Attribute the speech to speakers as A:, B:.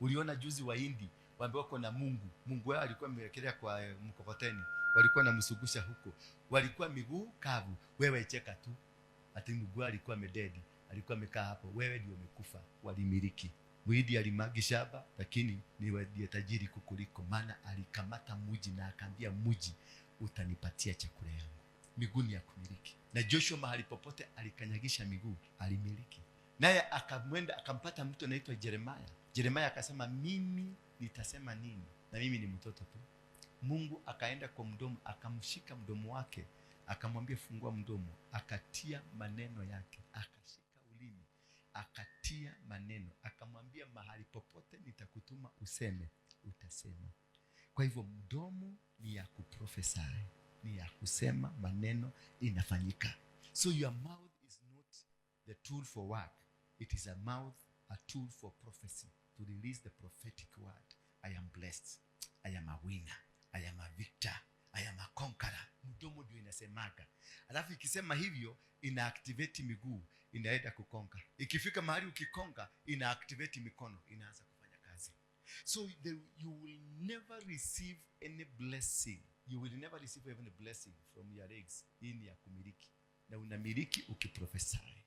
A: Uliona juzi Wahindi waambia wako na Mungu wao alikuwa amewekelea kwa mkokoteni, walikuwa namsugusha huko, walikuwa miguu kavu. Wewe cheka tu, ati Mungu alikuwa amededi, alikuwa amekaa hapo, wewe ndio umekufa. Walimiliki. Mwidi alimagi shamba, lakini ni ndiye tajiri kukuliko, maana alikamata mji na akaambia mji, utanipatia chakula yangu. Miguu ni ya kumiliki. Na Joshua mahali popote alikanyagisha miguu, alimiliki. Naye akamwenda akampata mtu anaitwa Yeremia akasema, mimi nitasema nini? Na mimi ni mtoto tu. Mungu akaenda kwa mdomo, akamshika mdomo wake, akamwambia fungua mdomo, akatia maneno yake, akashika ulimi, akatia maneno, akamwambia mahali popote nitakutuma useme, utasema. Kwa hivyo mdomo ni ya kuprofesy, ni ya kusema maneno, inafanyika. So your mouth is not the tool for work. It is a tool for prophecy, to release the prophetic word. I am blessed. I am a winner. I am a victor. I am a conqueror. Mdomo ndio inasemaga. Alafu ikisema hivyo, ina activate miguu, inaenda kukonka. Ikifika mahali ukikonka, ina activate mikono, inaanza kufanya kazi. So you will never receive any blessing. You will never receive even a blessing from your legs. Hii ni ya kumiliki. Na unamiliki ukiprofesy.